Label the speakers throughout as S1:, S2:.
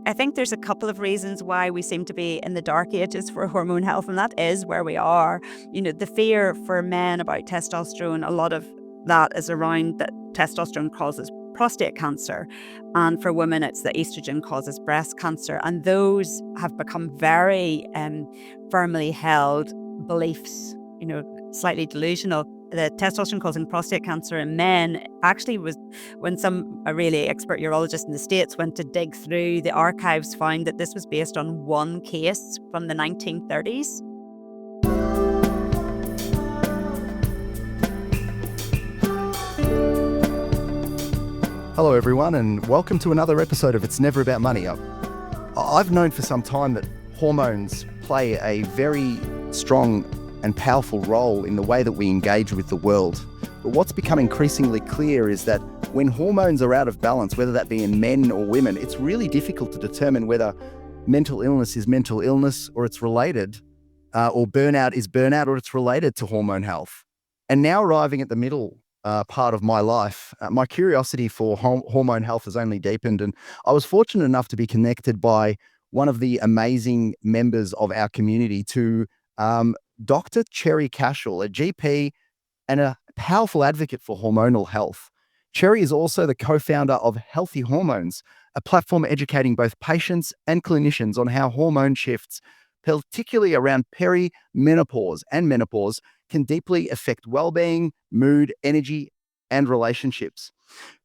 S1: I think there's a couple of reasons why we seem to be in the dark ages for hormone health, and that is where we are. The fear for men about testosterone, a lot of that is around that testosterone causes prostate cancer. And for women, it's that estrogen causes breast cancer. And those have become very firmly held beliefs, slightly delusional. The testosterone causing prostate cancer in men actually was when a really expert urologist in the States went to dig through the archives, found that this was based on one case from the 1930s.
S2: Hello everyone, and welcome to another episode of It's Never About Money. I've known for some time that hormones play a very strong and powerful role in the way that we engage with the world. But what's become increasingly clear is that when hormones are out of balance, whether that be in men or women, it's really difficult to determine whether mental illness is mental illness or it's related, or burnout is burnout or it's related to hormone health. And now arriving at the middle part of my life, my curiosity for hormone health has only deepened. And I was fortunate enough to be connected by one of the amazing members of our community to Dr. Ceri Cashell, a GP and a powerful advocate for hormonal health. Ceri is also the co-founder of Healthy Hormones, a platform educating both patients and clinicians on how hormone shifts, particularly around perimenopause and menopause, can deeply affect well-being, mood, energy, and relationships.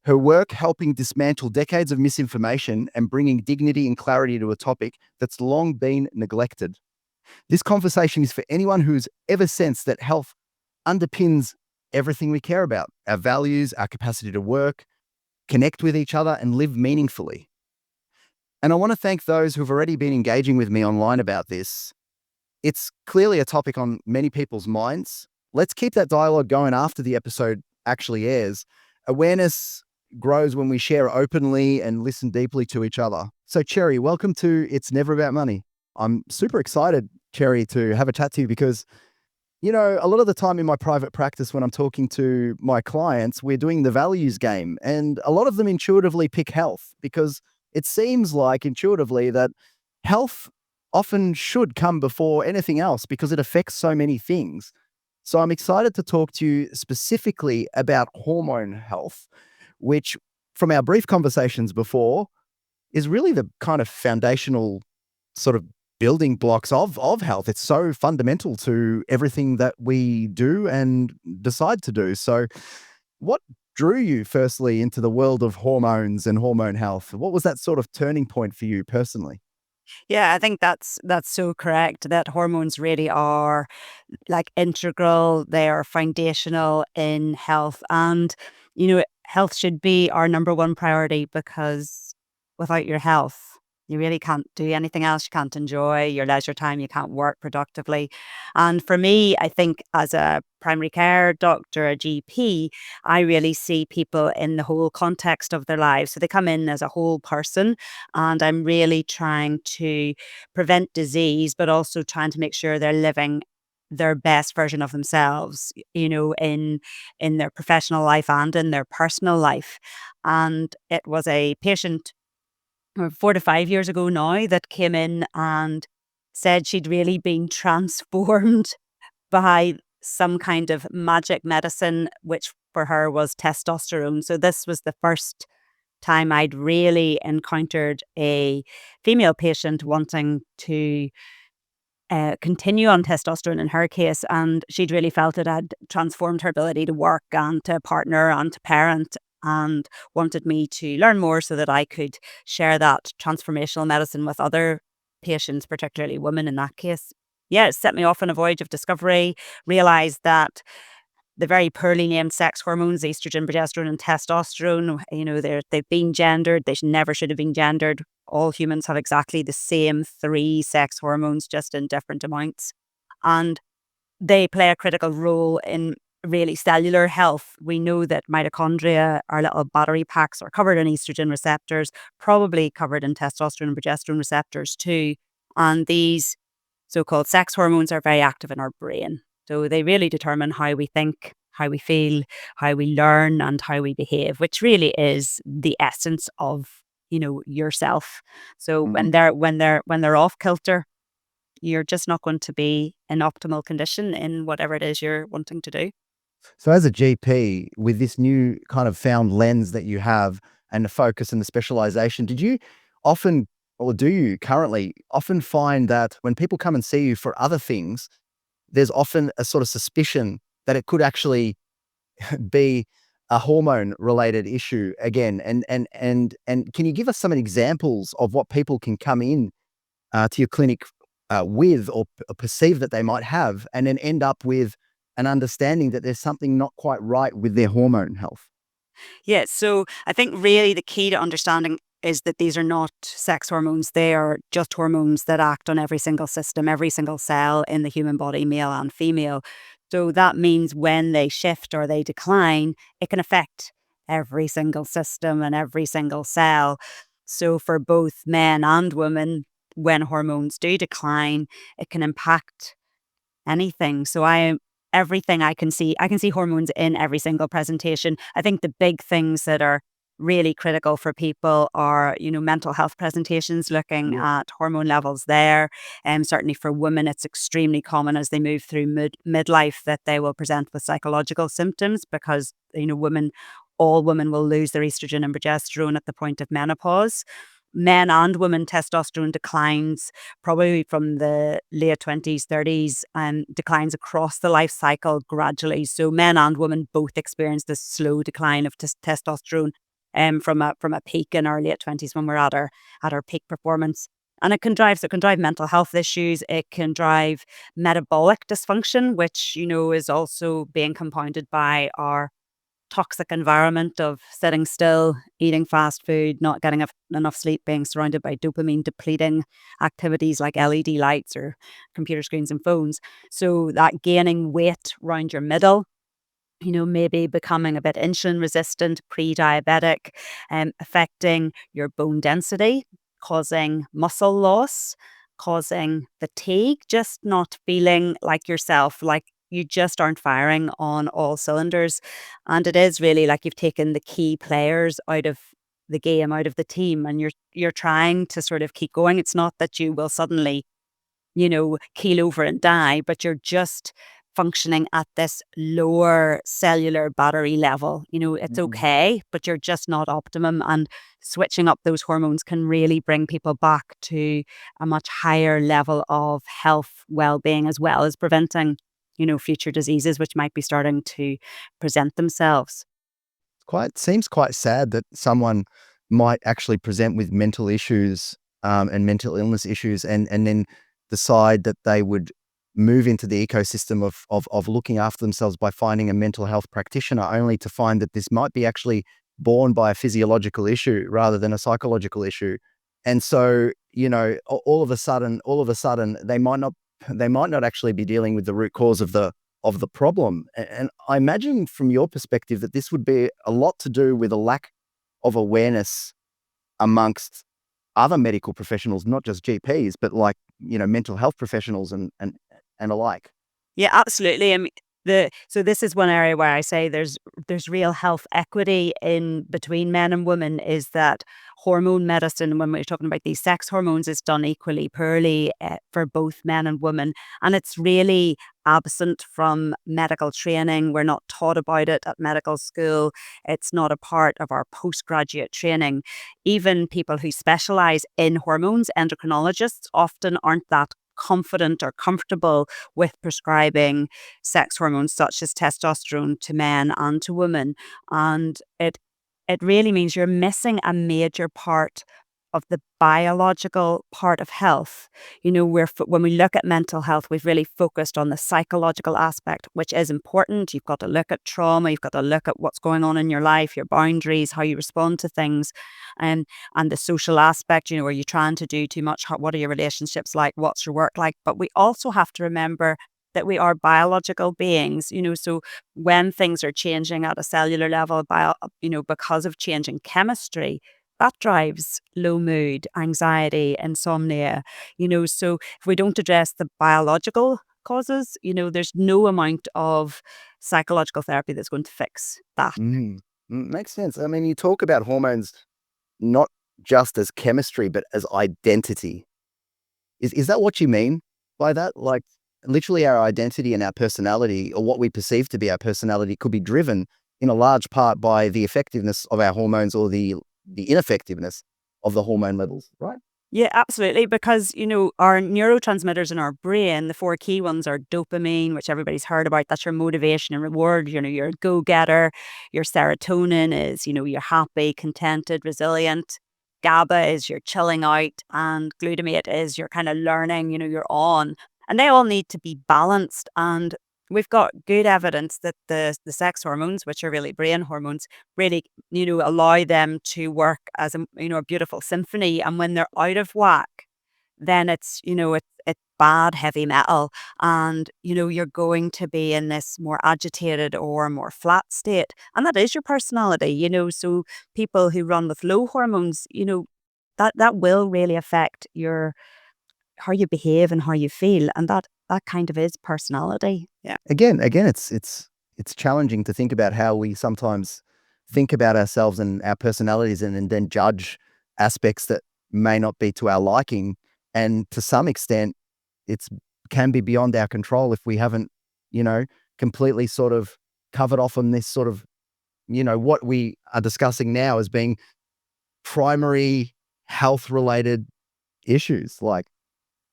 S2: Her work helping dismantle decades of misinformation and bringing dignity and clarity to a topic that's long been neglected. This conversation is for anyone who's ever sensed that health underpins everything we care about, our values, our capacity to work, connect with each other, and live meaningfully. And I want to thank those who've already been engaging with me online about this. It's clearly a topic on many people's minds. Let's keep that dialogue going after the episode actually airs. Awareness grows when we share openly and listen deeply to each other. So, Ceri, welcome to It's Never About Money. I'm super excited, Ceri, to have a chat to you because, a lot of the time in my private practice when I'm talking to my clients, we're doing the values game. And a lot of them intuitively pick health because it seems like intuitively that health often should come before anything else because it affects so many things. So I'm excited to talk to you specifically about hormone health, which from our brief conversations before is really the kind of foundational sort of building blocks of health. It's so fundamental to everything that we do and decide to do. So what drew you firstly into the world of hormones and hormone health? What was that sort of turning point for you personally?
S1: Yeah, I think that's so correct, that hormones really are like integral, they are foundational in health. And, health should be our number one priority because without your health, you really can't do anything else. You can't enjoy your leisure time. You can't work productively. And for me, I think as a primary care doctor, a GP, I really see people in the whole context of their lives. So they come in as a whole person, and I'm really trying to prevent disease, but also trying to make sure they're living their best version of themselves, in their professional life and in their personal life. And it was a patient 4 to 5 years ago now that came in and said she'd really been transformed by some kind of magic medicine, which for her was testosterone. So this was the first time I'd really encountered a female patient wanting to continue on testosterone in her case, and she'd really felt it had transformed her ability to work and to partner and to parent, and wanted me to learn more so that I could share that transformational medicine with other patients, particularly women in that case. Yeah, it set me off on a voyage of discovery, realized that the very poorly named sex hormones, estrogen, progesterone, and testosterone, they've been gendered. They never should have been gendered. All humans have exactly the same three sex hormones, just in different amounts. And they play a critical role in really cellular health. We know that mitochondria, our little battery packs, are covered in estrogen receptors, probably covered in testosterone and progesterone receptors too. And these so-called sex hormones are very active in our brain. So they really determine how we think, how we feel, how we learn, and how we behave, which really is the essence of yourself. So
S2: Mhm.
S1: when they're off kilter, you're just not going to be in optimal condition in whatever it is you're wanting to do.
S2: So, as a GP, with this new kind of found lens that you have and the focus and the specialization, did you often, or do you currently often find that when people come and see you for other things, there's often a sort of suspicion that it could actually be a hormone related issue again? And can you give us some examples of what people can come in to your clinic with, or perceive that they might have, and then end up with an understanding that there's something not quite right with their hormone health?
S1: Yeah, so I think really the key to understanding is that these are not sex hormones. They are just hormones that act on every single system, every single cell in the human body, male and female. So that means when they shift or they decline, it can affect every single system and every single cell. So for both men and women, when hormones do decline, it can impact anything. So everything I can see hormones in every single presentation. I think the big things that are really critical for people are, mental health presentations, looking
S2: Yeah.
S1: at hormone levels there. And certainly for women, it's extremely common as they move through midlife that they will present with psychological symptoms because, all women will lose their estrogen and progesterone at the point of menopause. Men and women testosterone declines probably from the late 20s, 30s, and declines across the life cycle gradually. So men and women both experience this slow decline of testosterone from a peak in our late 20s when we're at our peak performance. And it can drive mental health issues. It can drive metabolic dysfunction, which, is also being compounded by our toxic environment of sitting still, eating fast food, not getting enough sleep, being surrounded by dopamine depleting activities like LED lights or computer screens and phones. So that gaining weight around your middle, maybe becoming a bit insulin resistant, pre-diabetic, affecting your bone density, causing muscle loss, causing fatigue, just not feeling like yourself, like you just aren't firing on all cylinders. And it is really like you've taken the key players out of the game, out of the team, and you're trying to sort of keep going. It's not that you will suddenly keel over and die, but you're just functioning at this lower cellular battery level. It's
S2: Mhm.
S1: okay, but you're just not optimum. And switching up those hormones can really bring people back to a much higher level of health, well-being, as well as preventing, future diseases which might be starting to present themselves.
S2: Quite seems quite sad that someone might actually present with mental issues, and mental illness issues, and then decide that they would move into the ecosystem of looking after themselves by finding a mental health practitioner, only to find that this might be actually born by a physiological issue rather than a psychological issue. And so, all of a sudden, they might not actually be dealing with the root cause of the problem. And I imagine from your perspective that this would be a lot to do with a lack of awareness amongst other medical professionals, not just GPs, but like, mental health professionals and alike.
S1: Yeah, absolutely. I mean, so this is one area where I say there's real health equity in between men and women, is that hormone medicine, when we're talking about these sex hormones, is done equally poorly for both men and women. And it's really absent from medical training. We're not taught about it at medical school. It's not a part of our postgraduate training. Even people who specialize in hormones, endocrinologists, often aren't that confident or comfortable with prescribing sex hormones such as testosterone to men and to women. And it really means you're missing a major part of the biological part of health. When we look at mental health, we've really focused on the psychological aspect, which is important. You've got to look at trauma, you've got to look at what's going on in your life, your boundaries, how you respond to things, and the social aspect. Are you trying to do too much? What are your relationships like? What's your work like? But we also have to remember that we are biological beings. So when things are changing at a cellular level, because of changing chemistry, that drives low mood, anxiety, insomnia. So if we don't address the biological causes, there's no amount of psychological therapy that's going to fix that.
S2: Mm. Makes sense. I mean, you talk about hormones not just as chemistry, but as identity. Is that what you mean by that? Like literally our identity and our personality, or what we perceive to be our personality, could be driven in a large part by the effectiveness of our hormones or the ineffectiveness of the hormone levels, right?
S1: Yeah, absolutely. Because, our neurotransmitters in our brain, the four key ones are dopamine, which everybody's heard about. That's your motivation and reward. You're a go getter. Your serotonin is, you're happy, contented, resilient. GABA is you're chilling out. And glutamate is you're kind of learning, you're on. And they all need to be balanced. And we've got good evidence that the sex hormones, which are really brain hormones, really, allow them to work as a beautiful symphony. And when they're out of whack, then it's bad heavy metal. And, you're going to be in this more agitated or more flat state. And that is your personality, So people who run with low hormones, that will really affect your how you behave and how you feel. And that kind of is personality. Yeah.
S2: Again, it's challenging to think about how we sometimes think about ourselves and our personalities, and then judge aspects that may not be to our liking. And to some extent, it's can be beyond our control if we haven't, you know, completely sort of covered off on this sort of, what we are discussing now as being primary health related issues. Like,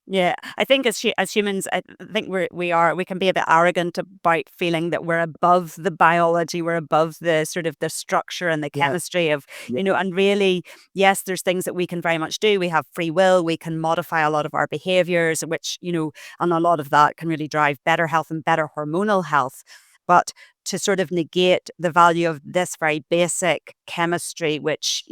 S1: Yeah, I think as humans, I think we can be a bit arrogant about feeling that we're above the biology, we're above the sort of the structure and the
S2: yeah,
S1: chemistry of,
S2: yeah,
S1: and really, yes, there's things that we can very much do. We have free will, we can modify a lot of our behaviors, which, and a lot of that can really drive better health and better hormonal health. But to sort of negate the value of this very basic chemistry, which,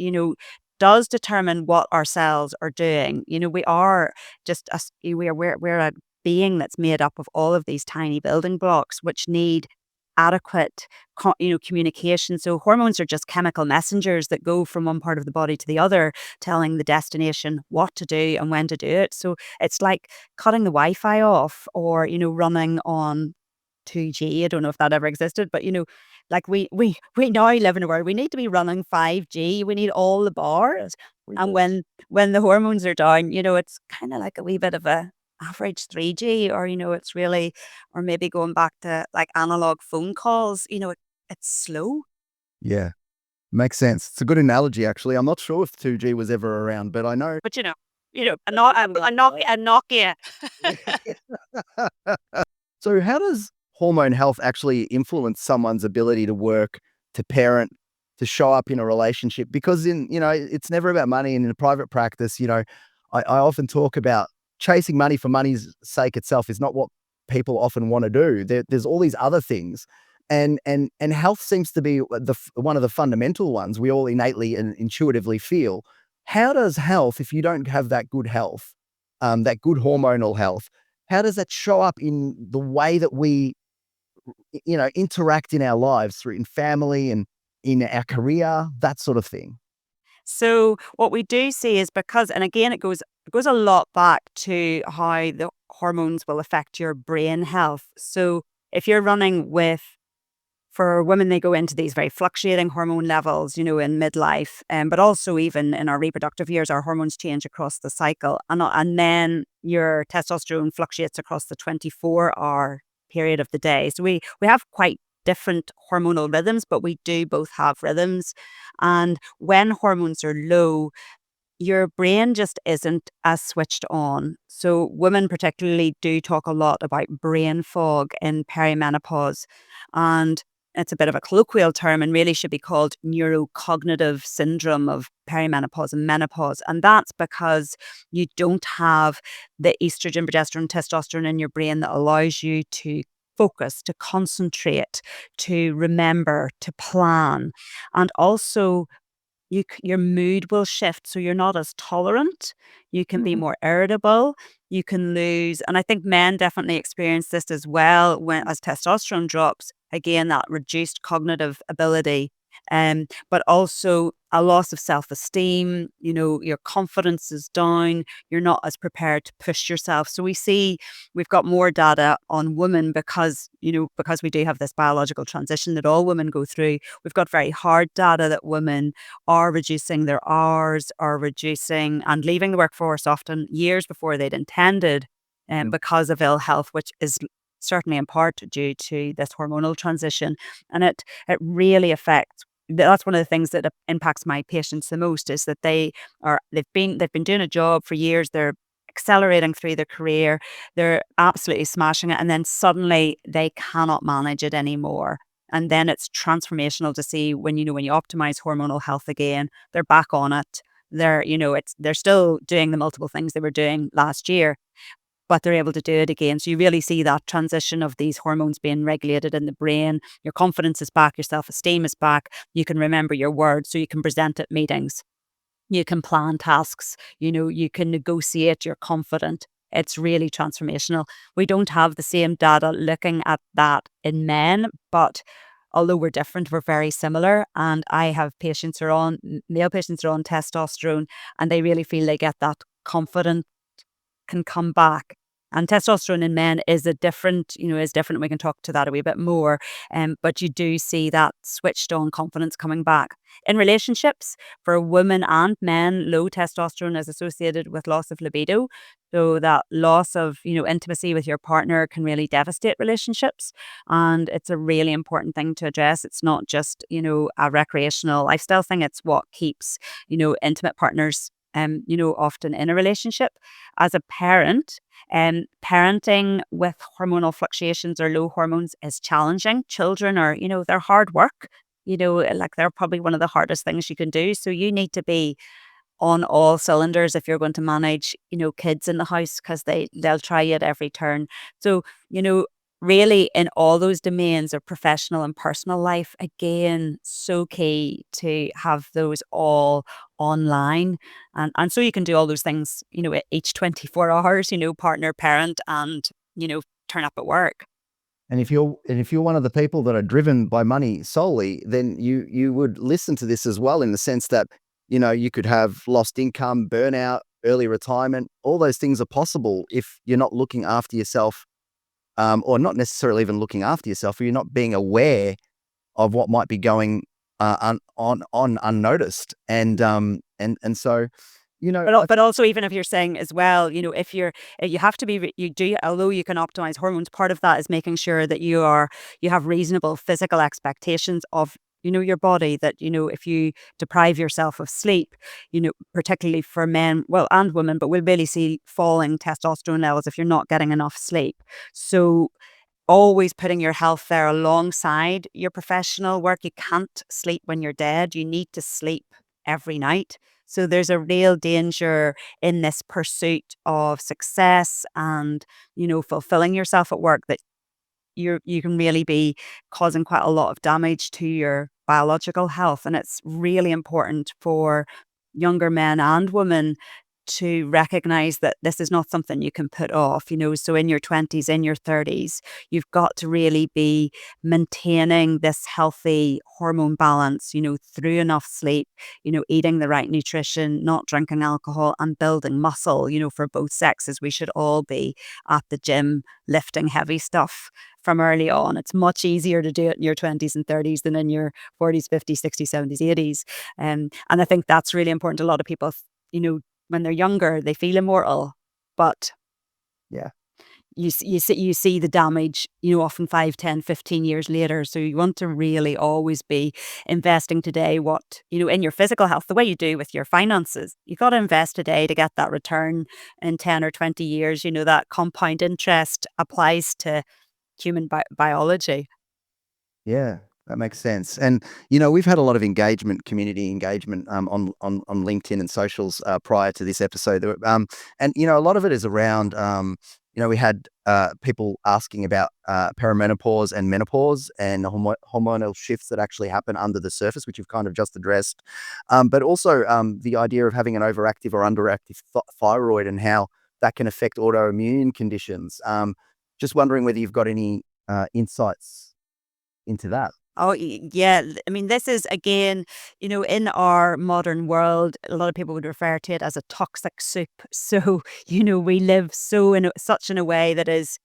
S1: does determine what our cells are doing. We are just us we're a being that's made up of all of these tiny building blocks which need adequate communication. So hormones are just chemical messengers that go from one part of the body to the other, telling the destination what to do and when to do it. So it's like cutting the Wi-Fi off, or running on 2G. I don't know if that ever existed, but like we now live in a world we need to be running 5G. We need all the bars.
S2: we
S1: And
S2: do.
S1: when the hormones are down, it's kind of like a wee bit of a average 3G, or it's really, or maybe going back to like analog phone calls, it's slow.
S2: Yeah, makes sense. It's a good analogy, actually. I'm not sure if 2G was ever around, but I know.
S1: But a Nokia.
S2: So, how does hormone health actually influence someone's ability to work, to parent, to show up in a relationship? Because it's never about money. And in a private practice, I often talk about chasing money for money's sake itself is not what people often want to do. There's all these other things. And health seems to be one of the fundamental ones we all innately and intuitively feel. How does health, if you don't have that good health, that good hormonal health, how does that show up in the way that we, interact in our lives, through in family and in our career, that sort of thing?
S1: So what we do see is, because, and again, it goes a lot back to how the hormones will affect your brain health. So if you're running with, for women, they go into these very fluctuating hormone levels, in midlife, but also even in our reproductive years, our hormones change across the cycle, and then your testosterone fluctuates across the 24-hour period of the day. So we have quite different hormonal rhythms, but we do both have rhythms. And when hormones are low, your brain just isn't as switched on. So women particularly do talk a lot about brain fog in perimenopause. And it's a bit of a colloquial term and really should be called neurocognitive syndrome of perimenopause and menopause. And that's because you don't have the estrogen, progesterone, testosterone in your brain that allows you to focus, to concentrate, to remember, to plan. And also your mood will shift, so you're not as tolerant, you can be
S2: Mhm.
S1: more irritable, you can lose, and I think men definitely experience this as well, when as testosterone drops, again, that reduced cognitive ability, but also a loss of self-esteem. Your confidence is down. You're not as prepared to push yourself. So we've got more data on women because we do have this biological transition that all women go through. We've got very hard data that women are reducing their hours, are reducing and leaving the workforce often years before they'd intended, because of ill health, which is certainly in part due to this hormonal transition. And it really affects. That's one of the things that impacts my patients the most, is that they've been doing a job for years. They're accelerating through their career. They're absolutely smashing it. And then suddenly they cannot manage it anymore. And then it's transformational to see when you optimize hormonal health again, they're back on it. They're still doing the multiple things they were doing last year, but they're able to do it again. So you really see that transition of these hormones being regulated in the brain. Your confidence is back, your self-esteem is back. You can remember your words, so you can present at meetings. You can plan tasks, you can negotiate, you're confident. It's really transformational. We don't have the same data looking at that in men, but although we're different, we're very similar. And I have male patients are on testosterone, and they really feel they get that confidence can come back. And testosterone in men is different. We can talk to that a wee bit more. But you do see that switched on confidence coming back. In relationships, for women and men, low testosterone is associated with loss of libido. So that loss of, intimacy with your partner can really devastate relationships. And it's a really important thing to address. It's not just, a recreational. I still think it's what keeps, intimate partners often in a relationship. As a parent, parenting with hormonal fluctuations or low hormones is challenging. Children are, they're hard work. Like they're probably one of the hardest things you can do. So you need to be on all cylinders if you're going to manage, kids in the house, because they'll try you at every turn. So, really in all those domains of professional and personal life, again, so key to have those all online. And so you can do all those things, at each 24 hours, partner, parent, and, turn up at work.
S2: And if you're one of the people that are driven by money solely, then you would listen to this as well, in the sense that, you could have lost income, burnout, early retirement. All those things are possible if you're not looking after yourself, or not necessarily even looking after yourself, or you're not being aware of what might be going on unnoticed. And so,
S1: But also, even if you're saying as well, if you have to be, although you can optimize hormones, part of that is making sure that you have reasonable physical expectations of, your body, that, if you deprive yourself of sleep, particularly for men, well, and women, but we'll really see falling testosterone levels if you're not getting enough sleep. So always putting your health there alongside your professional work. You can't sleep when you're dead. You need to sleep every night. So there's a real danger in this pursuit of success and, fulfilling yourself at work, that you can really be causing quite a lot of damage to your biological health. And it's really important for younger men and women to recognize that this is not something you can put off. So in your 20s, in your 30s, you've got to really be maintaining this healthy hormone balance, through enough sleep, eating the right nutrition, not drinking alcohol, and building muscle. For both sexes, we should all be at the gym lifting heavy stuff from early on. It's much easier to do it in your 20s and 30s than in your 40s, 50s, 60s, 70s, 80s. And I think that's really important. A lot of people, when they're younger, they feel immortal, but
S2: yeah.
S1: you see the damage, often 5, 10, 15 years later. So you want to really always be investing today in your physical health, the way you do with your finances. You've got to invest today to get that return in 10 or 20 years. That compound interest applies to human biology.
S2: Yeah, that makes sense. And we've had a lot of community engagement, on LinkedIn and socials, prior to this episode. And a lot of it is around, we had people asking about perimenopause and menopause, and the hormonal shifts that actually happen under the surface, which you've kind of just addressed. But also, the idea of having an overactive or underactive thyroid, and how that can affect autoimmune conditions. Just wondering whether you've got any insights into that.
S1: Oh, yeah. I mean, this is again, in our modern world, a lot of people would refer to it as a toxic soup. So, we live so such in a way that is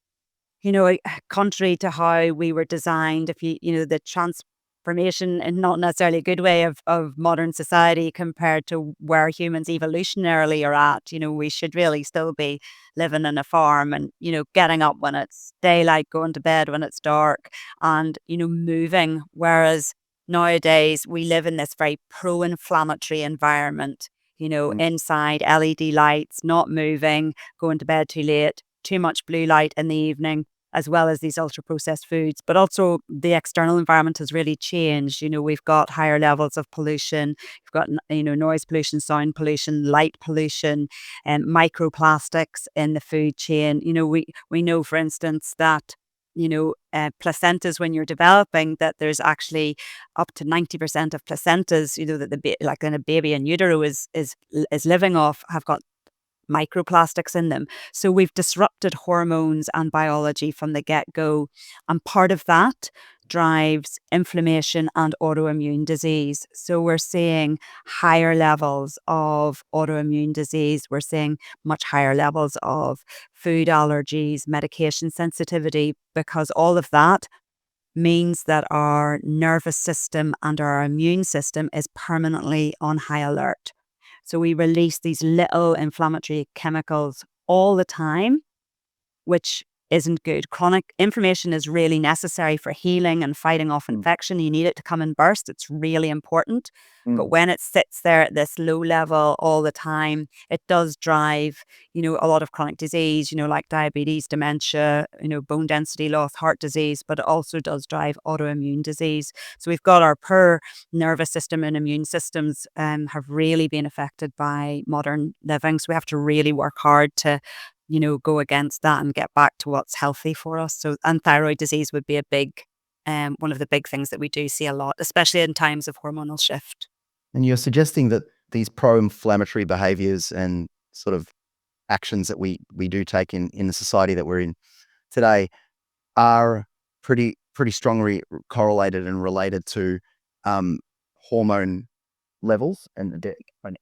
S1: contrary to how we were designed, if the transformation and not necessarily a good way of modern society compared to where humans evolutionarily are at, we should really still be living in a farm and, getting up when it's daylight, going to bed when it's dark and, moving. Whereas nowadays we live in this very pro-inflammatory environment,
S2: Mm,
S1: inside LED lights, not moving, going to bed too late, too much blue light in the evening, as well as these ultra processed foods. But also the external environment has really changed. We've got higher levels of pollution. We've got, noise pollution, sound pollution, light pollution, and microplastics in the food chain. We know, for instance, that placentas when you're developing, that there's actually up to 90% of placentas, that like in a baby in utero is living off, have got microplastics in them. So we've disrupted hormones and biology from the get go. And part of that drives inflammation and autoimmune disease. So we're seeing higher levels of autoimmune disease. We're seeing much higher levels of food allergies, medication sensitivity, because all of that means that our nervous system and our immune system is permanently on high alert. So we release these little inflammatory chemicals all the time, which isn't good. Chronic inflammation is really necessary for healing and fighting off
S2: mm,
S1: infection. You need it to come in bursts. It's really important. But
S2: mm.
S1: when it sits there at this low level all the time, it does drive, a lot of chronic disease, like diabetes, dementia, bone density loss, heart disease, but it also does drive autoimmune disease. So we've got our poor nervous system and immune systems have really been affected by modern living. So we have to really work hard to go against that and get back to what's healthy for us. So, and thyroid disease would be a big, one of the big things that we do see a lot, especially in times of hormonal shift.
S2: And you're suggesting that these pro-inflammatory behaviors and sort of actions that we do take in the society that we're in today are pretty strongly correlated and related to um, hormone levels and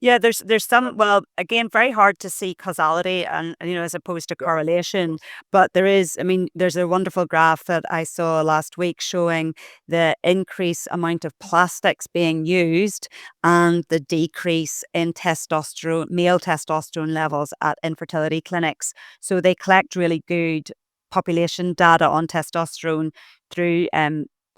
S1: Yeah, there's some, well, again, very hard to see causality and, as opposed to
S2: yeah, of
S1: correlation,
S2: course.
S1: but there is, I mean, there's a wonderful graph that I saw last week showing the increase amount of plastics being used and the decrease in male testosterone levels at infertility clinics. So they collect really good population data on testosterone through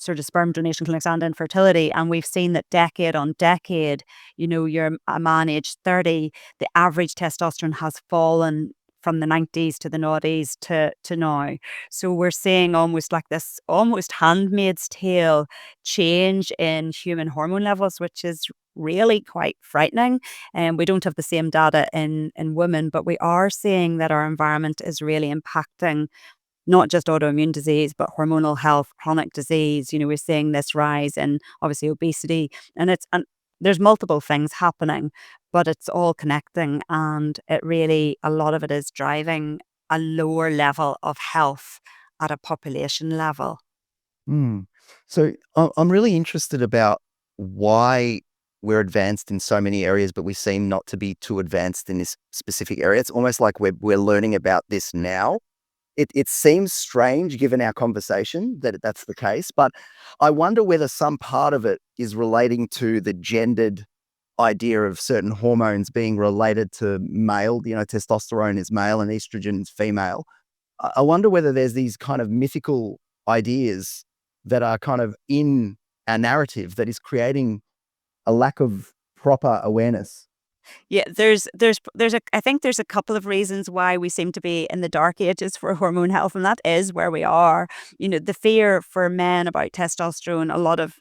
S1: sort of sperm donation clinics and infertility. And we've seen that decade on decade, you're a man aged 30, the average testosterone has fallen from the 90s to the noughties to now. So we're seeing almost like this almost handmaid's tale change in human hormone levels, which is really quite frightening. And we don't have the same data in women, but we are seeing that our environment is really impacting not just autoimmune disease, but hormonal health, chronic disease. We're seeing this rise in obviously obesity, and there's multiple things happening, but it's all connecting, and it really a lot of it is driving a lower level of health at a population level.
S2: Mm. So I'm really interested about why we're advanced in so many areas, but we seem not to be too advanced in this specific area. It's almost like we're learning about this now. It seems strange given our conversation that that's the case, but I wonder whether some part of it is relating to the gendered idea of certain hormones being related to male. Testosterone is male and estrogen is female. I wonder whether there's these kind of mythical ideas that are kind of in our narrative that is creating a lack of proper awareness.
S1: Yeah, there's a I think there's a couple of reasons why we seem to be in the dark ages for hormone health, and that is where we are. The fear for men about testosterone, a lot of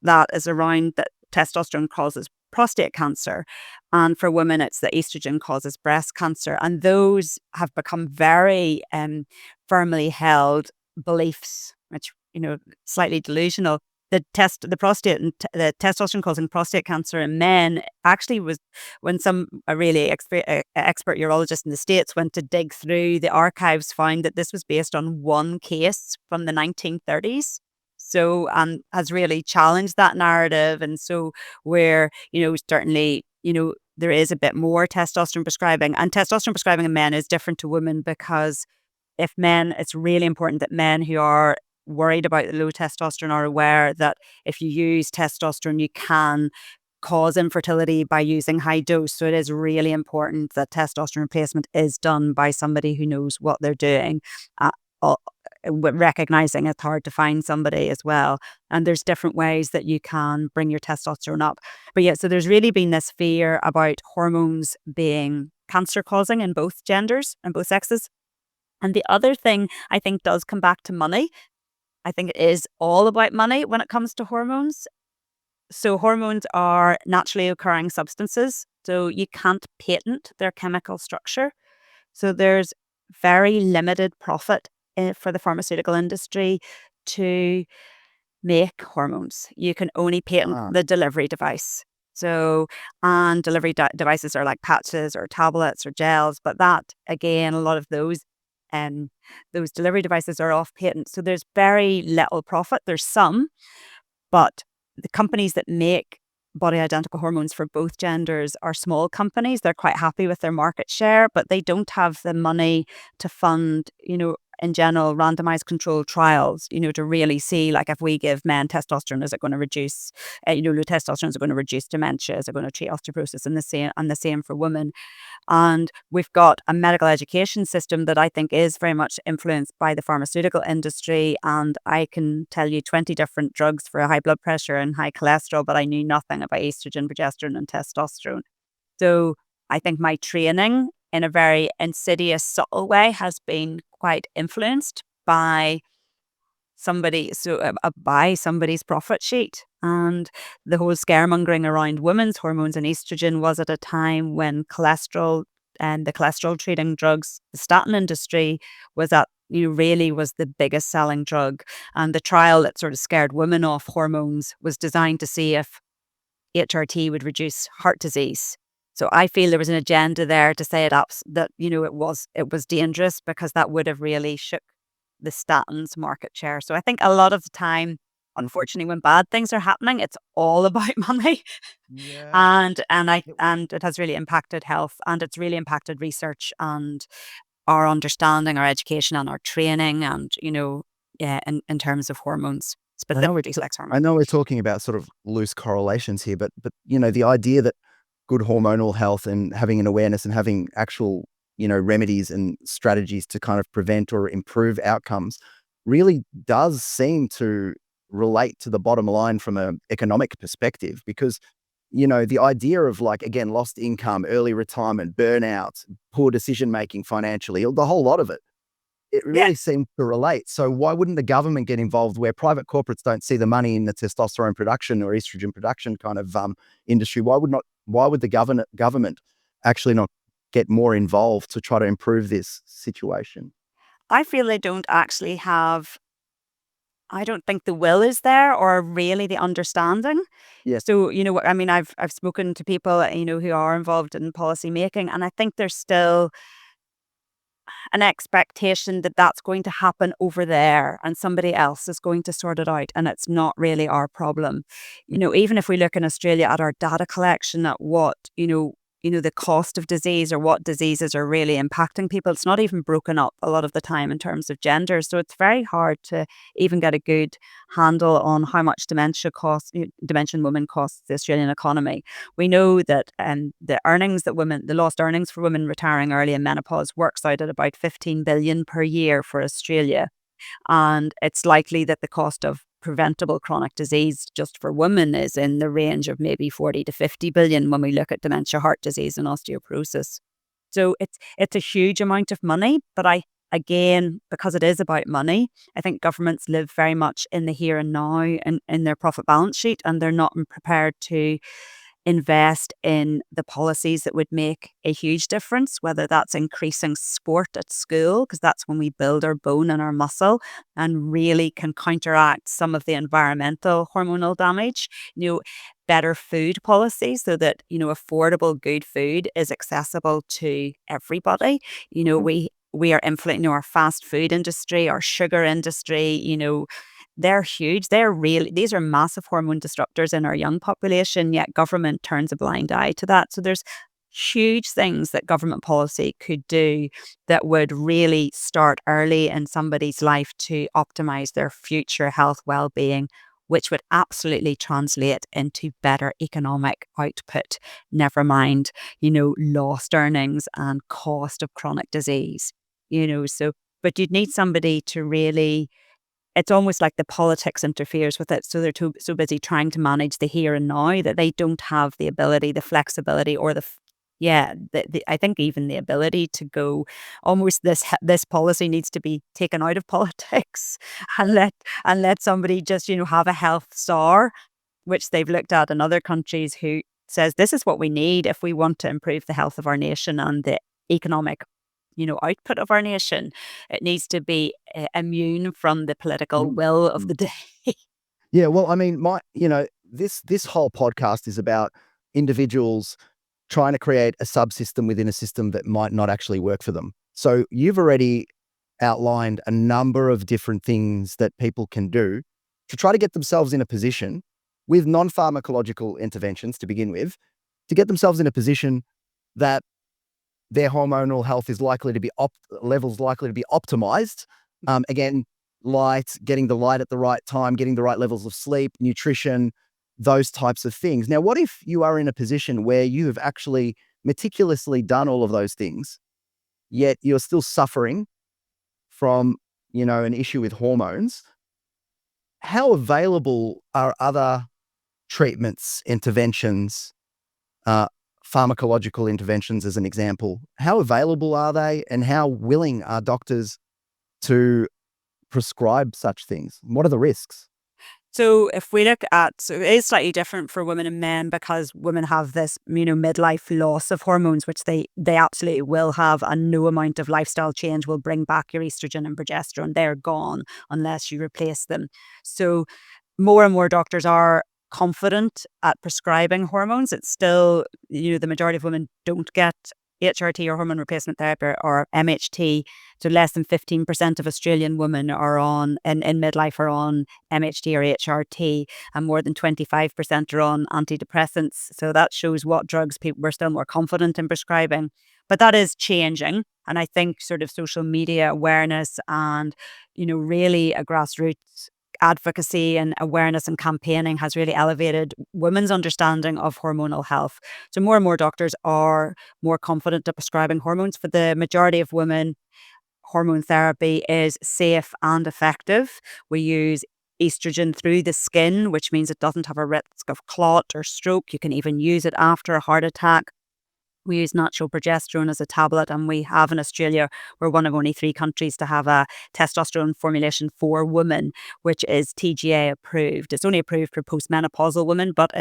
S1: that is around that testosterone causes prostate cancer. And for women, it's that estrogen causes breast cancer. And those have become very firmly held beliefs, which, slightly delusional. The testosterone causing prostate cancer in men actually was when some a really expert urologist in the States went to dig through the archives, found that this was based on one case from the 1930s. So, has really challenged that narrative. And so where, certainly, there is a bit more testosterone prescribing, and testosterone prescribing in men is different to women, because if men, it's really important that men who are worried about the low testosterone are aware that if you use testosterone, you can cause infertility by using high dose. So it is really important that testosterone replacement is done by somebody who knows what they're doing. Uh, al- Recognizing it's hard to find somebody as well. And there's different ways that you can bring your testosterone up. But yeah, so there's really been this fear about hormones being cancer causing in both genders and both sexes. And the other thing I think does come back to money. I think it is all about money when it comes to hormones. So hormones are naturally occurring substances, so you can't patent their chemical structure. So there's very limited profit for the pharmaceutical industry to make hormones. You can only patent
S2: Ah,
S1: the delivery device. So, and delivery devices are like patches or tablets or gels, but that again, a lot of um, those delivery devices are off patent. So there's very little profit. There's some, but the companies that make body identical hormones for both genders are small companies. They're quite happy with their market share, but they don't have the money to fund, in general, randomized controlled trials, to really see, like, if we give men testosterone, is it going to reduce, low testosterone, is it going to reduce dementia? Is it going to treat osteoporosis? And the same for women. And we've got a medical education system that I think is very much influenced by the pharmaceutical industry. And I can tell you 20 different drugs for high blood pressure and high cholesterol, but I knew nothing about estrogen, progesterone, and testosterone. So I think my training, in a very insidious, subtle way, has been quite influenced by by somebody's profit sheet. And the whole scaremongering around women's hormones and estrogen was at a time when cholesterol and the cholesterol treating drugs, the statin industry, was at really was the biggest selling drug. And the trial that sort of scared women off hormones was designed to see if HRT would reduce heart disease. So I feel there was an agenda there to say that it was dangerous, because that would have really shook the statins market share. So I think a lot of the time, unfortunately, when bad things are happening, it's all about money.
S2: yeah.
S1: And it has really impacted health, and it's really impacted research and our understanding, our education, and our training, and yeah, in terms of hormones,
S2: I know we're
S1: specifically sex
S2: I
S1: hormones.
S2: know we're talking about sort of loose correlations here, but the idea that good hormonal health and having an awareness and having actual, remedies and strategies to kind of prevent or improve outcomes really does seem to relate to the bottom line from an economic perspective. Because, the idea of, like, again, lost income, early retirement, burnout, poor decision making financially, the whole lot of it, it
S1: Yeah.
S2: really seems to relate. So why wouldn't the government get involved where private corporates don't see the money in the testosterone production or estrogen production kind of industry? Why would the government actually not get more involved to try to improve this situation?
S1: I feel they don't actually have, I don't think the will is there, or really the understanding.
S2: Yes.
S1: So, what I mean, I've spoken to people, who are involved in policy making, and I think there's still an expectation that that's going to happen over there and somebody else is going to sort it out, and it's not really our problem. Even if we look in Australia at our data collection, at what, the cost of disease or what diseases are really impacting people, it's not even broken up a lot of the time in terms of gender. So it's very hard to even get a good handle on how much dementia in women costs the Australian economy. We know that the lost earnings for women retiring early in menopause works out at about 15 billion per year for Australia. And it's likely that the cost of preventable chronic disease just for women is in the range of maybe 40 to 50 billion when we look at dementia, heart disease, and osteoporosis. So it's a huge amount of money, but again, because it is about money, I think governments live very much in the here and now and in their profit balance sheet, and they're not prepared to invest in the policies that would make a huge difference, whether that's increasing sport at school, because that's when we build our bone and our muscle and really can counteract some of the environmental hormonal damage. Better food policies so that, affordable, good food is accessible to everybody.
S2: Mhm.
S1: We are influencing our fast food industry, our sugar industry, they're huge. These are massive hormone disruptors in our young population, yet government turns a blind eye to that. So there's huge things that government policy could do that would really start early in somebody's life to optimize their future health well-being, which would absolutely translate into better economic output, never mind, lost earnings and cost of chronic disease. So but you'd need somebody to really, it's almost like the politics interferes with it. So they're so busy trying to manage the here and now that they don't have the ability, the flexibility, or I think even the ability to go, almost this policy needs to be taken out of politics and let somebody just, have a health czar, which they've looked at in other countries, who says this is what we need if we want to improve the health of our nation and the economic, output of our nation. It needs to be immune from the political will of the day.
S2: Yeah, well, I mean, this whole podcast is about individuals trying to create a subsystem within a system that might not actually work for them. So you've already outlined a number of different things that people can do to try to get themselves in a position with non-pharmacological interventions to begin with, to get themselves in a position that their hormonal health is likely to be levels likely to be optimized. Again, getting the light at the right time, getting the right levels of sleep, nutrition, those types of things. Now, what if you are in a position where you have actually meticulously done all of those things, yet you're still suffering from, an issue with hormones? How available are other treatments, interventions, pharmacological interventions as an example? How available are they, and how willing are doctors to prescribe such things? What are the risks?
S1: So if we look at, so it is slightly different for women and men, because women have this, midlife loss of hormones, which they absolutely will have, and no amount of lifestyle change will bring back your estrogen and progesterone. They're gone unless you replace them. So more and more doctors are confident at prescribing hormones. It's still, the majority of women don't get HRT, or hormone replacement therapy, or MHT. So less than 15% of Australian women are in midlife are on MHT or HRT, and more than 25% are on antidepressants. So that shows what drugs people were still more confident in prescribing. But that is changing. And I think sort of social media awareness and, really a grassroots advocacy and awareness and campaigning has really elevated women's understanding of hormonal health. So more and more doctors are more confident at prescribing hormones. For the majority of women, hormone therapy is safe and effective. We use estrogen through the skin, which means it doesn't have a risk of clot or stroke. You can even use it after a heart attack. We use natural progesterone as a tablet, and we have in Australia, we're one of only 3 countries to have a testosterone formulation for women, which is TGA approved. It's only approved for postmenopausal women, but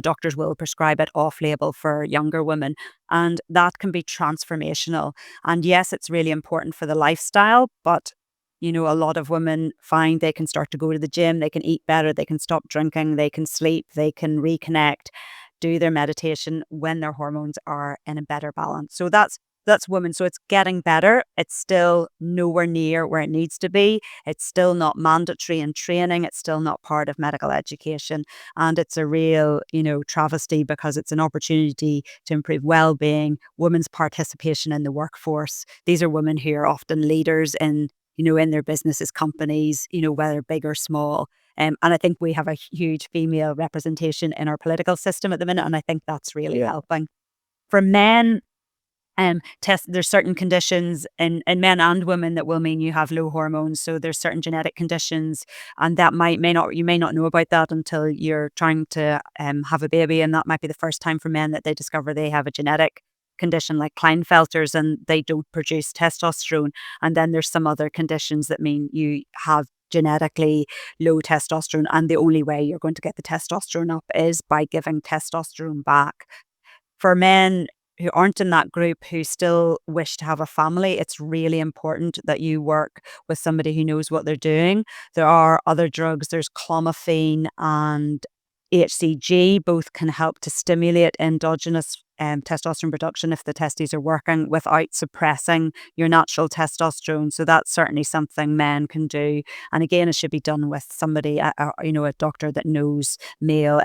S1: doctors will prescribe it off-label for younger women, and that can be transformational. And yes, it's really important for the lifestyle, but a lot of women find they can start to go to the gym, they can eat better, they can stop drinking, they can sleep, they can reconnect, do their meditation when their hormones are in a better balance. So that's women. So it's getting better. It's still nowhere near where it needs to be. It's still not mandatory in training. It's still not part of medical education. And it's a real, travesty, because it's an opportunity to improve well-being, women's participation in the workforce. These are women who are often leaders in their businesses, companies, whether big or small. And I think we have a huge female representation in our political system at the minute, and I think that's really helping. For men, there's certain conditions in men and women that will mean you have low hormones. So there's certain genetic conditions, and that you may not know about that until you're trying to have a baby, and that might be the first time for men that they discover they have a genetic condition like Klinefelter's and they don't produce testosterone. And then there's some other conditions that mean you have genetically low testosterone, and the only way you're going to get the testosterone up is by giving testosterone back. For men who aren't in that group, who still wish to have a family, it's really important that you work with somebody who knows what they're doing. There are other drugs, there's clomiphene and HCG, both can help to stimulate endogenous testosterone production if the testes are working without suppressing your natural testosterone. So that's certainly something men can do. And again, it should be done with somebody, a doctor that knows male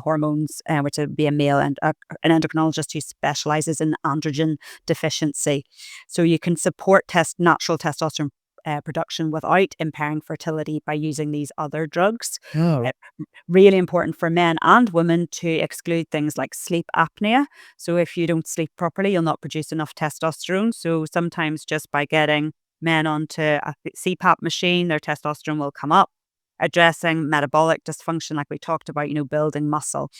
S1: hormones, which would be a male and an endocrinologist who specializes in androgen deficiency. So you can support natural testosterone production without impairing fertility by using these other drugs.
S2: Oh,
S1: Uh, Really important for men and women to exclude things like sleep apnea. So if you don't sleep properly, you'll not produce enough testosterone. So sometimes just by getting men onto a CPAP machine, their testosterone will come up, addressing metabolic dysfunction, like we talked about, building muscle.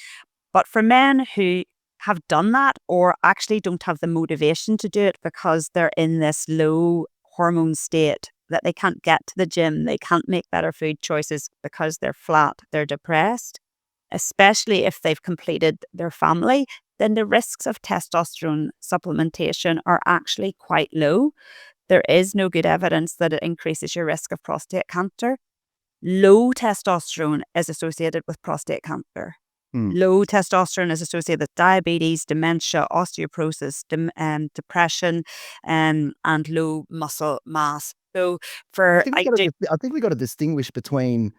S1: But for men who have done that or actually don't have the motivation to do it because they're in this low hormone state that they can't get to the gym, they can't make better food choices because they're flat, they're depressed, especially if they've completed their family, then the risks of testosterone supplementation are actually quite low. There is no good evidence that it increases your risk of prostate cancer. Low testosterone is associated with prostate cancer.
S2: hmm.
S1: Low testosterone is associated with diabetes, dementia, osteoporosis, depression, and low muscle mass. So
S2: I
S1: for
S2: think we
S1: I
S2: got
S1: do,
S2: to. I think we got to distinguish between,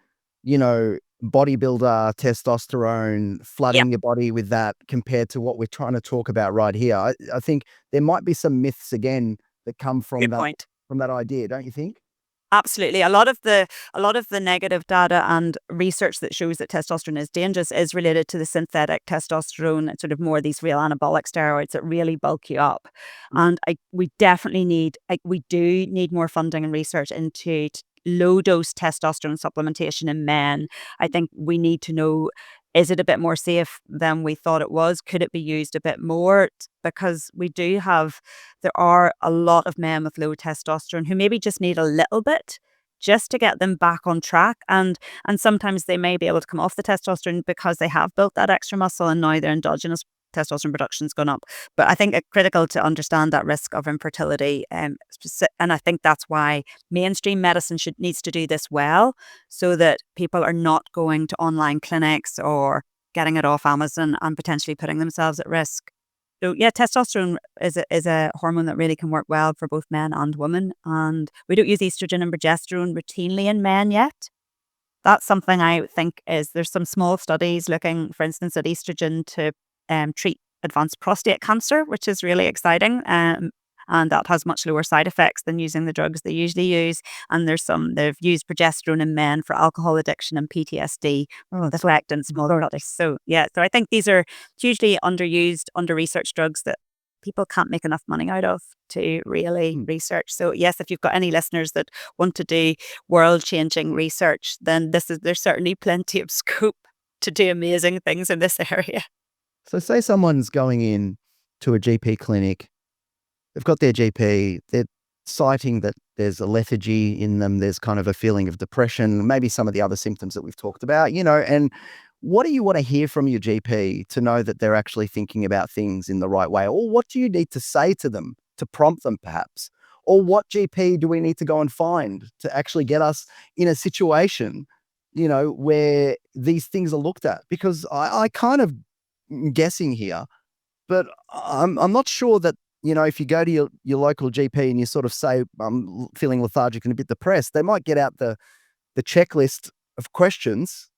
S2: bodybuilder testosterone
S1: yeah,
S2: flooding your body with that compared to what we're trying to talk about right here. I think there might be some myths again that come
S1: good point.
S2: from that idea, don't you think?
S1: Absolutely. A lot of the negative data and research that shows that testosterone is dangerous is related to the synthetic testosterone and sort of more these real anabolic steroids that really bulk you up. And we definitely we do need more funding and research into low dose testosterone supplementation in men. I think we need to know, is it a bit more safe than we thought it was? Could it be used a bit more? Because there are a lot of men with low testosterone who maybe just need a little bit just to get them back on track. And sometimes they may be able to come off the testosterone because they have built that extra muscle and now their endogenous testosterone production's gone up. But I think it's critical to understand that risk of infertility. And I think that's why mainstream medicine needs to do this well, so that people are not going to online clinics or getting it off Amazon and potentially putting themselves at risk. So yeah, testosterone is a hormone that really can work well for both men and women. And we don't use estrogen and progesterone routinely in men yet. That's something I think there's some small studies looking, for instance, at estrogen to treat advanced prostate cancer, which is really exciting. And that has much lower side effects than using the drugs they usually use. And they've used progesterone in men for alcohol addiction and PTSD. Oh, that's whacked in smaller studies. So yeah, so I think these are hugely underused, under-researched drugs that people can't make enough money out of to really
S2: Hmm.
S1: research. So yes, if you've got any listeners that want to do world-changing research, then there's certainly plenty of scope to do amazing things in this area.
S2: So, say someone's going in to a GP clinic. They've got their GP. They're citing that there's a lethargy in them. There's kind of a feeling of depression, maybe some of the other symptoms that we've talked about. And what do you want to hear from your GP to know that they're actually thinking about things in the right way? Or what do you need to say to them to prompt them, perhaps? Or what GP do we need to go and find to actually get us in a situation, where these things are looked at? Because I kind of guessing here, but I'm not sure that, if you go to your local GP and you sort of say, I'm feeling lethargic and a bit depressed, they might get out the checklist of questions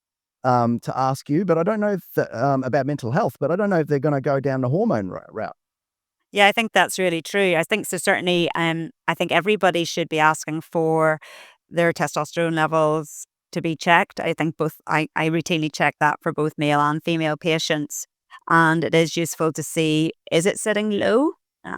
S2: to ask you. But I don't know if about mental health, but I don't know if they're going to go down the hormone route.
S1: Yeah, I think that's really true. I think so. Certainly, I think everybody should be asking for their testosterone levels to be checked. I think I routinely check that for both male and female patients. And it is useful to see, is it sitting low?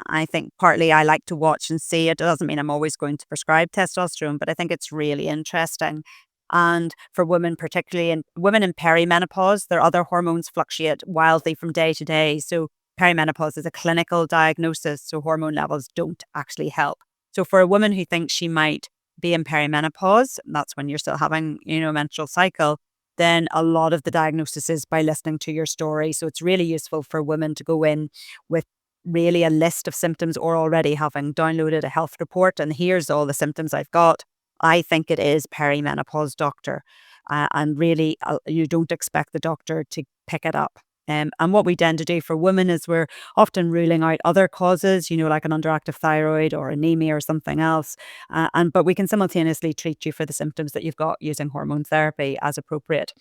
S1: I think partly I like to watch and see. It doesn't mean I'm always going to prescribe testosterone, but I think it's really interesting. And for women, particularly in women in perimenopause, their other hormones fluctuate wildly from day to day. So perimenopause is a clinical diagnosis, so hormone levels don't actually help. So for a woman who thinks she might be in perimenopause, that's when you're still having, a menstrual cycle, then a lot of the diagnosis is by listening to your story. So it's really useful for women to go in with really a list of symptoms or already having downloaded a health report and here's all the symptoms I've got. I think it is perimenopause, doctor. And really, you don't expect the doctor to pick it up. And what we tend to do for women is we're often ruling out other causes, like an underactive thyroid or anemia or something else. But we can simultaneously treat you for the symptoms that you've got using hormone therapy as appropriate.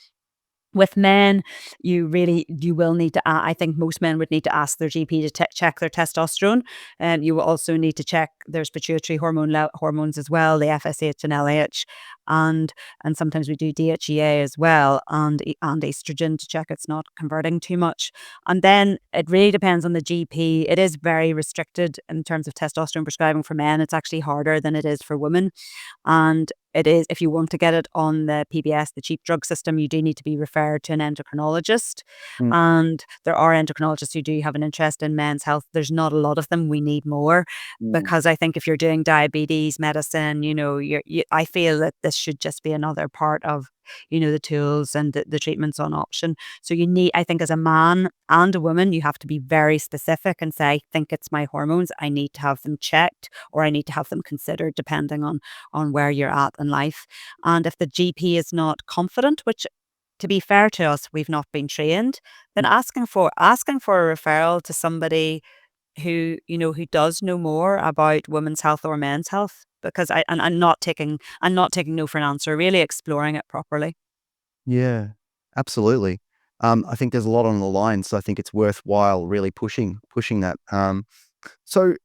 S1: With men, you will need to I think most men would need to ask their GP to check their testosterone, and you will also need to check there's pituitary hormones as well, the FSH and LH, and sometimes we do DHEA as well, and estrogen to check it's not converting too much. And then it really depends on the GP. It is very restricted in terms of testosterone prescribing for men. It's actually harder than it is for women. And it is, if you want to get it on the PBS, the cheap drug system, you do need to be referred to an endocrinologist.
S2: Mm,
S1: And there are endocrinologists who do have an interest in men's health. There's not a lot of them. We need more,
S2: mm,
S1: because I think if you're doing diabetes medicine, I feel that this should just be another part of, the tools and the treatments on option. So I think as a man and a woman, you have to be very specific and say, I think it's my hormones. I need to have them checked, or I need to have them considered, depending on where you're at in life. And if the GP is not confident, which, to be fair to us, we've not been trained, then asking for a referral to somebody who does know more about women's health or men's health, because I'm not taking no for an answer, really exploring it properly.
S2: yeah, absolutely. I think there's a lot on the line, so I think it's worthwhile really pushing that. So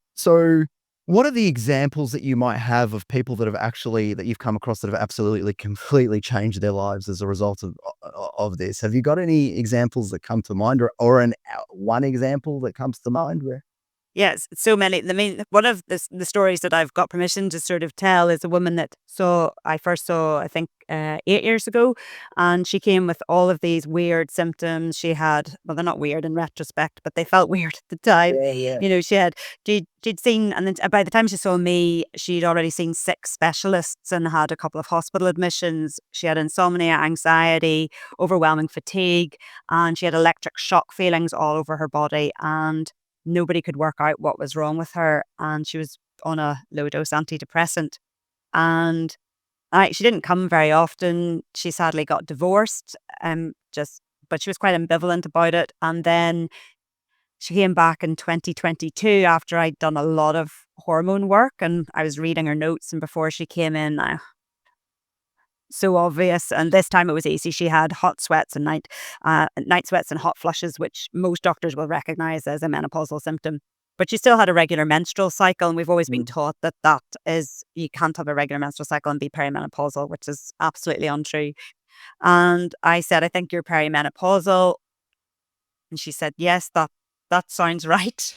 S2: what are the examples that you might have of people that you've come across that have absolutely completely changed their lives as a result of this? Have you got any examples that come to mind, or one example that comes to mind where?
S1: Yes, so many. I mean, one of the stories that I've got permission to sort of tell is a woman that I first saw, I think, 8 years ago, and she came with all of these weird symptoms. She had, well, they're not weird in retrospect, but they felt weird at the time.
S2: Yeah, yeah.
S1: She'd seen, and then by the time she saw me, she'd already seen 6 specialists and had a couple of hospital admissions. She had insomnia, anxiety, overwhelming fatigue, and she had electric shock feelings all over her body, and nobody could work out what was wrong with her, and she was on a low dose antidepressant. And she didn't come very often. She sadly got divorced, just but she was quite ambivalent about it. And then she came back in 2022 after I'd done a lot of hormone work, and I was reading her notes. And before she came in, so obvious. And this time it was easy. She had hot sweats and night sweats and hot flushes, which most doctors will recognize as a menopausal symptom. But she still had a regular menstrual cycle, and we've always been
S2: Mm,
S1: taught that is, you can't have a regular menstrual cycle and be perimenopausal, which is absolutely untrue. And I said, I think you're perimenopausal. And she said, yes, that sounds right.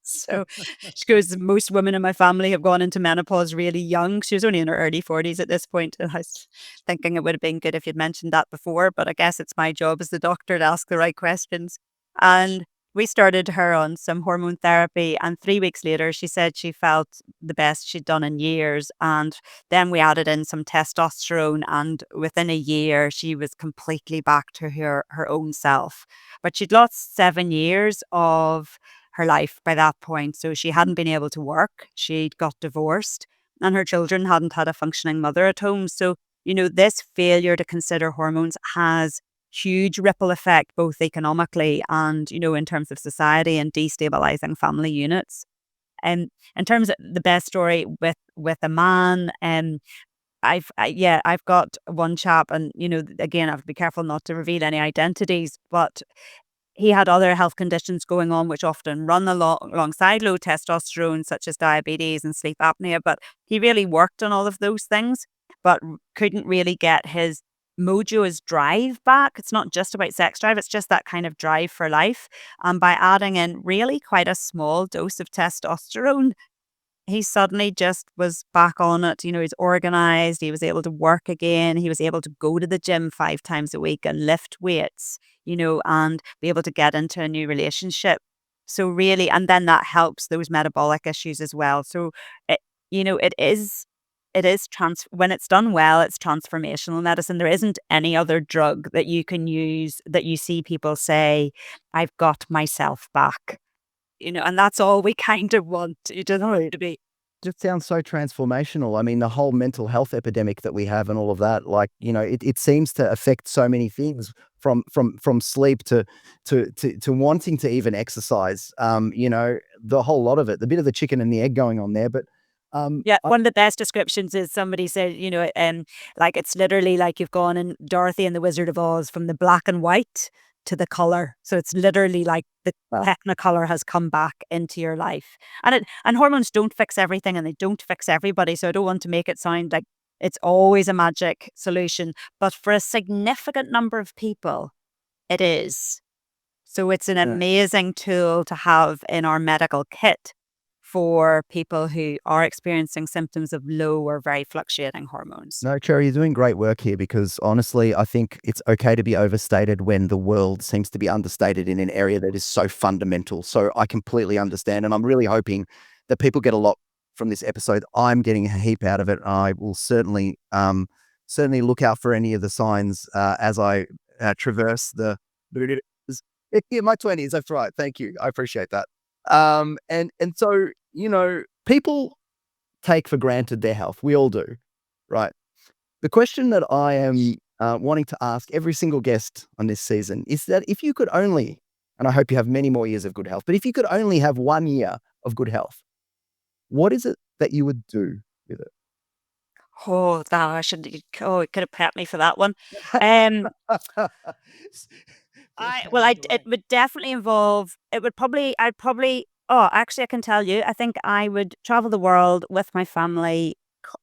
S1: So she goes, most women in my family have gone into menopause really young. She was only in her early 40s at this point, and I was thinking it would have been good if you'd mentioned that before, but I guess it's my job as the doctor to ask the right questions. And we started her on some hormone therapy, and 3 weeks later, she said she felt the best she'd done in years. And then we added in some testosterone, and within a year, she was completely back to her own self. But she'd lost 7 years of her life by that point. So she hadn't been able to work. She'd got divorced, and her children hadn't had a functioning mother at home. So, this failure to consider hormones has huge ripple effect, both economically and, in terms of society, and destabilizing family units. And in terms of the best story with a man, I've got one chap, and again, I have to be careful not to reveal any identities, but he had other health conditions going on, which often run alongside low testosterone, such as diabetes and sleep apnea. But he really worked on all of those things, but couldn't really get his mojo, his drive back. It's not just about sex drive, it's just that kind of drive for life. And by adding in really quite a small dose of testosterone, he suddenly just was back on it. He's organized. He was able to work again. He was able to go to the gym 5 times a week and lift weights, and be able to get into a new relationship. So really, and then that helps those metabolic issues as well. So it, when it's done well, it's transformational medicine. There isn't any other drug that you can use that you see people say, I've got myself back. And that's all we kind of want, to be.
S2: just sounds so transformational. I mean, the whole mental health epidemic that we have and all of that, like, it seems to affect so many things from sleep to wanting to even exercise. The whole lot of it, the bit of the chicken and the egg going on there. But
S1: Yeah, one of the best descriptions is somebody said, like it's literally like you've gone in Dorothy and the Wizard of Oz from the black and white to the color. So it's literally like the technicolor has come back into your life. And hormones don't fix everything and they don't fix everybody. So I don't want to make it sound like it's always a magic solution, but for a significant number of people, it is. So it's an amazing tool to have in our medical kit for people who are experiencing symptoms of low or very fluctuating hormones.
S2: No, Cherry, you're doing great work here, because honestly, I think it's okay to be overstated when the world seems to be understated in an area that is so fundamental. So I completely understand. And I'm really hoping that people get a lot from this episode. I'm getting a heap out of it. I will certainly look out for any of the signs as I traverse the in my 20s. That's right. Thank you. I appreciate that. And so, people take for granted their health. We all do, right? The question that I am wanting to ask every single guest on this season is that if you could only, and I hope you have many more years of good health, but if you could only have 1 year of good health, what is it that you would do with it?
S1: Oh, that I should. Oh, it could have prepped me for that one. Um, it would definitely involve. It would probably. I'd probably. Oh, actually, I can tell you. I think I would travel the world with my family,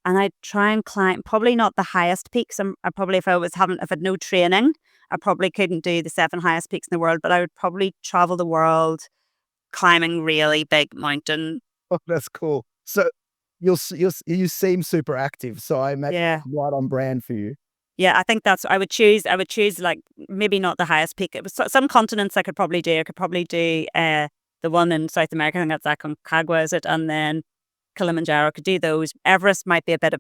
S1: and I'd try and climb. Probably not the highest peaks. I probably, if I had no training, I probably couldn't do the 7 highest peaks in the world. But I would probably travel the world, climbing really big mountain.
S2: Oh, that's cool. So you seem super active. So I imagine
S1: Yeah.
S2: right on brand for you.
S1: Yeah, I think I would choose like maybe not the highest peak. It was some continents I could probably do. I could probably do the one in South America. I think that's Aconcagua, is it? And then Kilimanjaro. I could do those. Everest might be a bit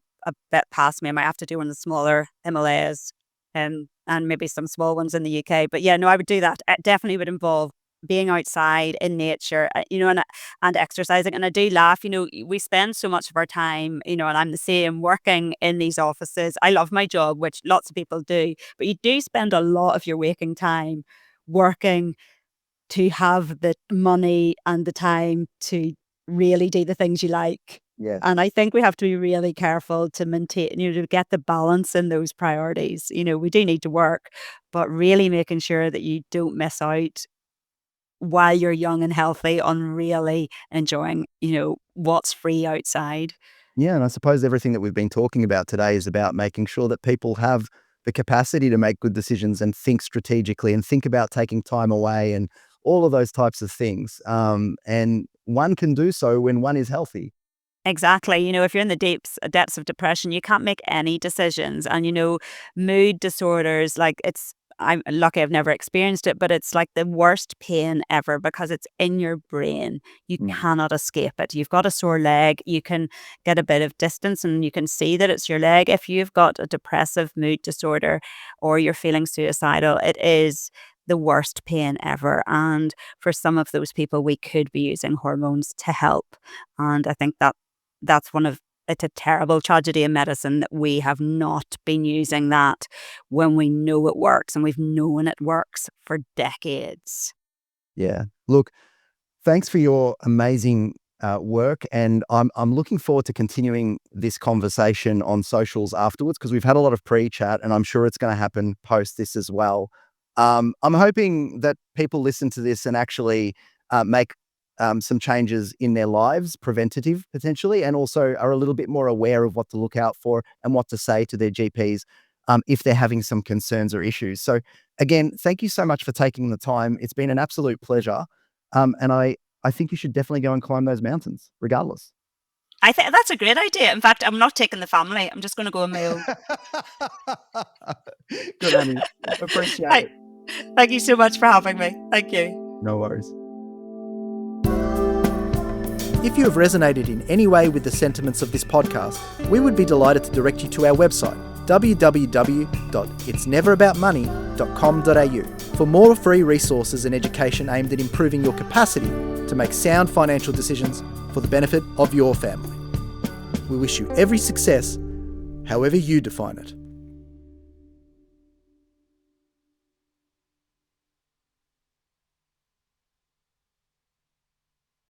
S1: past me. I might have to do one of the smaller Himalayas, and maybe some small ones in the UK. But yeah, no, I would do that. It definitely would involve being outside in nature, and exercising. And I do laugh, we spend so much of our time, and I'm the same, working in these offices. I love my job, which lots of people do, but you do spend a lot of your waking time working to have the money and the time to really do the things you like.
S2: Yeah.
S1: And I think we have to be really careful to maintain, to get the balance in those priorities. We do need to work, but really making sure that you don't miss out while you're young and healthy on really enjoying, what's free outside.
S2: Yeah, and I suppose everything that we've been talking about today is about making sure that people have the capacity to make good decisions and think strategically and think about taking time away and all of those types of things. And one can do so when one is healthy.
S1: Exactly. If you're in the depths of depression, you can't make any decisions. And, mood disorders, I'm lucky I've never experienced it, but it's like the worst pain ever because it's in your brain. You cannot escape it. You've got a sore leg, you can get a bit of distance and you can see that it's your leg. If you've got a depressive mood disorder or you're feeling suicidal, it is the worst pain ever. And for some of those people, we could be using hormones to help. And I think that's it's a terrible tragedy in medicine that we have not been using that when we know it works, and we've known it works for decades.
S2: Yeah. Look, thanks for your amazing work. And I'm looking forward to continuing this conversation on socials afterwards, because we've had a lot of pre-chat and I'm sure it's going to happen post this as well. I'm hoping that people listen to this and actually make some changes in their lives, preventative potentially, and also are a little bit more aware of what to look out for and what to say to their GPs if they're having some concerns or issues. So again, thank you so much for taking the time. It's been an absolute pleasure. And I think you should definitely go and climb those mountains regardless.
S1: I think that's a great idea. In fact, I'm not taking the family. I'm just going to go on my own.
S2: Good on you. Appreciate it.
S1: Thank you so much for having me. Thank you.
S2: No worries.
S3: If you have resonated in any way with the sentiments of this podcast, we would be delighted to direct you to our website, www.itsneveraboutmoney.com.au, for more free resources and education aimed at improving your capacity to make sound financial decisions for the benefit of your family. We wish you every success, however you define it.